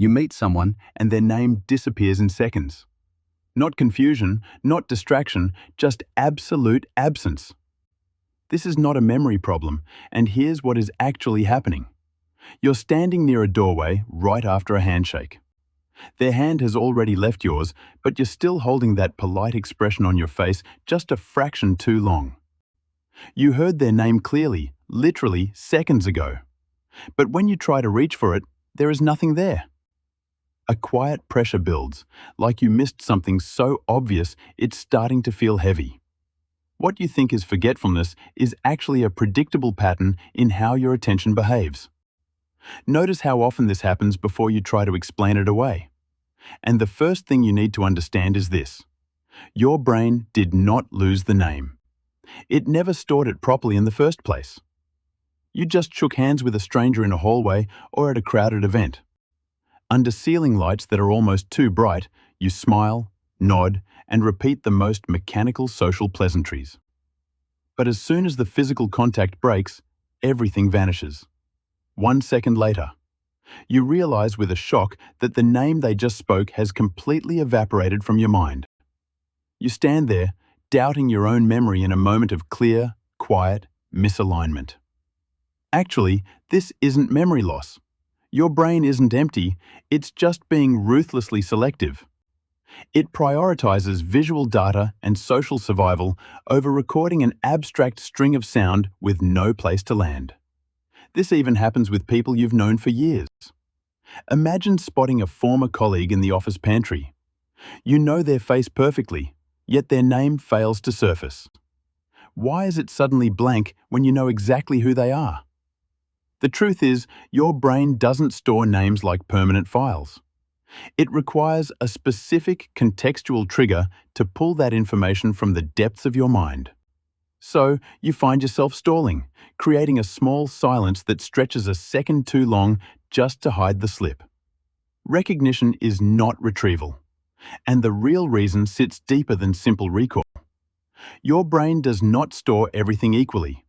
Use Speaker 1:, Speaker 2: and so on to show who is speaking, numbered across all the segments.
Speaker 1: You meet someone and their name disappears in seconds. Not confusion, not distraction, just absolute absence. This is not a memory problem, and here's what is actually happening. You're standing near a doorway right after a handshake. Their hand has already left yours, but you're still holding that polite expression on your face just a fraction too long. You heard their name clearly, literally seconds ago. But when you try to reach for it, there is nothing there. A quiet pressure builds, like you missed something so obvious it's starting to feel heavy. What you think is forgetfulness is actually a predictable pattern in how your attention behaves. Notice how often this happens before you try to explain it away. And the first thing you need to understand is this. Your brain did not lose the name. It never stored it properly in the first place. You just shook hands with a stranger in a hallway or at a crowded event. Under ceiling lights that are almost too bright, you smile, nod, and repeat the most mechanical social pleasantries. But as soon as the physical contact breaks, everything vanishes. 1 second later, you realize with a shock that the name they just spoke has completely evaporated from your mind. You stand there, doubting your own memory in a moment of clear, quiet misalignment. Actually, this isn't memory loss. Your brain isn't empty, it's just being ruthlessly selective. It prioritizes visual data and social survival over recording an abstract string of sound with no place to land. This even happens with people you've known for years. Imagine spotting a former colleague in the office pantry. You know their face perfectly, yet their name fails to surface. Why is it suddenly blank when you know exactly who they are? The truth is, your brain doesn't store names like permanent files. It requires a specific contextual trigger to pull that information from the depths of your mind. So, you find yourself stalling, creating a small silence that stretches a second too long just to hide the slip. Recognition is not retrieval, and the real reason sits deeper than simple recall. Your brain does not store everything equally.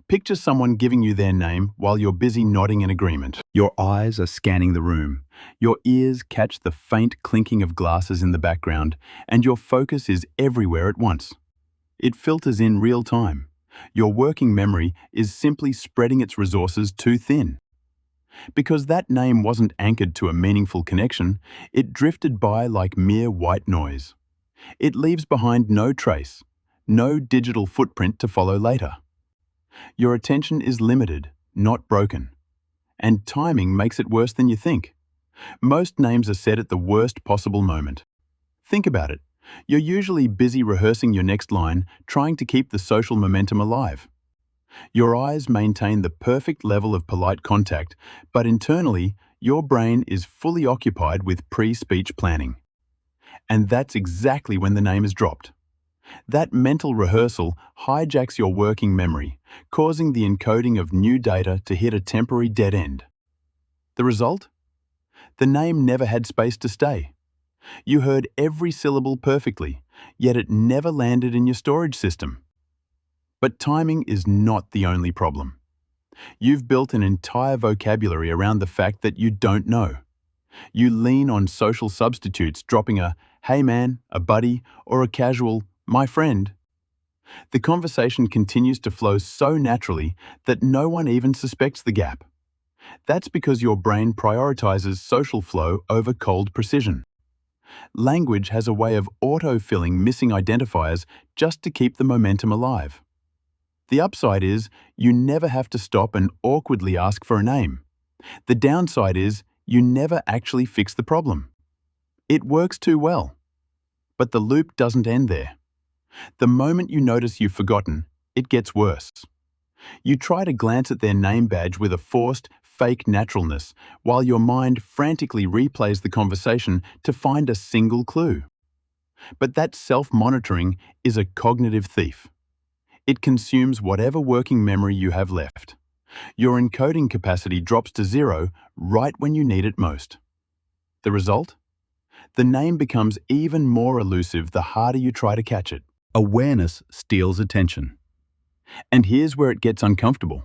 Speaker 1: Picture someone giving you their name while you're busy nodding in agreement. Your eyes are scanning the room, your ears catch the faint clinking of glasses in the background, and your focus is everywhere at once. It filters in real time. Your working memory is simply spreading its resources too thin. Because that name wasn't anchored to a meaningful connection, it drifted by like mere white noise. It leaves behind no trace, no digital footprint to follow later. Your attention is limited, not broken. And timing makes it worse than you think. Most names are said at the worst possible moment. Think about it. You're usually busy rehearsing your next line, trying to keep the social momentum alive. Your eyes maintain the perfect level of polite contact, but internally, your brain is fully occupied with pre-speech planning. And that's exactly when the name is dropped. That mental rehearsal hijacks your working memory, causing the encoding of new data to hit a temporary dead end. The result? The name never had space to stay. You heard every syllable perfectly, yet it never landed in your storage system. But timing is not the only problem. You've built an entire vocabulary around the fact that you don't know. You lean on social substitutes, dropping a "hey man," a "buddy," or a casual "my friend." The conversation continues to flow so naturally that no one even suspects the gap. That's because your brain prioritizes social flow over cold precision. Language has a way of auto-filling missing identifiers just to keep the momentum alive. The upside is you never have to stop and awkwardly ask for a name. The downside is you never actually fix the problem. It works too well. But the loop doesn't end there. The moment you notice you've forgotten, it gets worse. You try to glance at their name badge with a forced, fake naturalness, while your mind frantically replays the conversation to find a single clue. But that self-monitoring is a cognitive thief. It consumes whatever working memory you have left. Your encoding capacity drops to zero right when you need it most. The result? The name becomes even more elusive the harder you try to catch it. Awareness steals attention. And here's where it gets uncomfortable.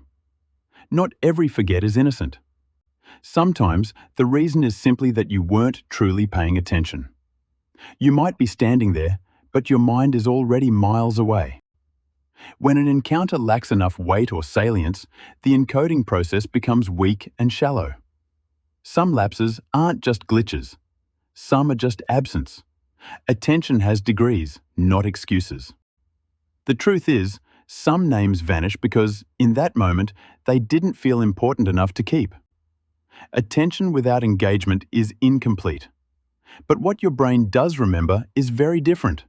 Speaker 1: Not every forget is innocent. Sometimes the reason is simply that you weren't truly paying attention. You might be standing there, but your mind is already miles away. When an encounter lacks enough weight or salience, the encoding process becomes weak and shallow. Some lapses aren't just glitches. Some are just absence. Attention has degrees, not excuses. The truth is, some names vanish because, in that moment, they didn't feel important enough to keep. Attention without engagement is incomplete. But what your brain does remember is very different.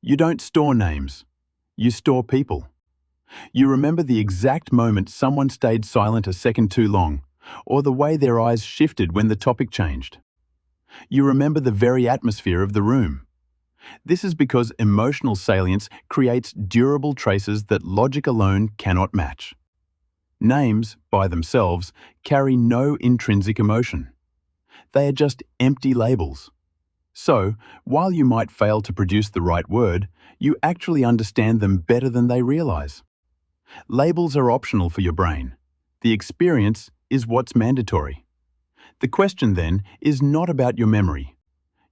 Speaker 1: You don't store names. You store people. You remember the exact moment someone stayed silent a second too long, or the way their eyes shifted when the topic changed. You remember the very atmosphere of the room. This is because emotional salience creates durable traces that logic alone cannot match. Names, by themselves, carry no intrinsic emotion. They are just empty labels. So, while you might fail to produce the right word, you actually understand them better than they realize. Labels are optional for your brain. The experience is what's mandatory. The question then is not about your memory.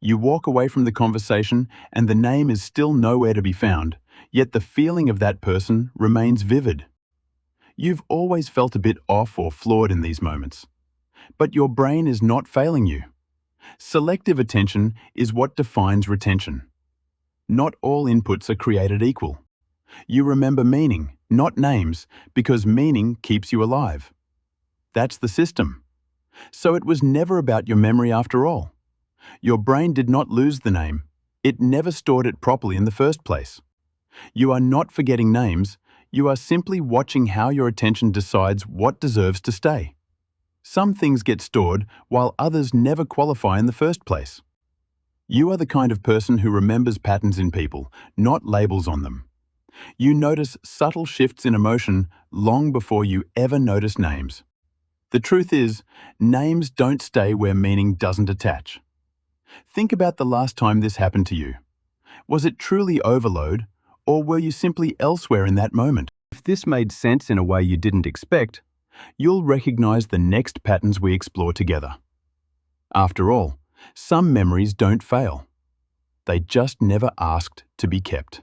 Speaker 1: You walk away from the conversation and the name is still nowhere to be found, yet the feeling of that person remains vivid. You've always felt a bit off or flawed in these moments. But your brain is not failing you. Selective attention is what defines retention. Not all inputs are created equal. You remember meaning, not names, because meaning keeps you alive. That's the system. So it was never about your memory after all. Your brain did not lose the name. It never stored it properly in the first place. You are not forgetting names. You are simply watching how your attention decides what deserves to stay. Some things get stored while others never qualify in the first place. You are the kind of person who remembers patterns in people, not labels on them. You notice subtle shifts in emotion long before you ever notice names. The truth is, names don't stay where meaning doesn't attach. Think about the last time this happened to you. Was it truly overload, or were you simply elsewhere in that moment? If this made sense in a way you didn't expect, you'll recognize the next patterns we explore together. After all, some memories don't fail. They just never asked to be kept.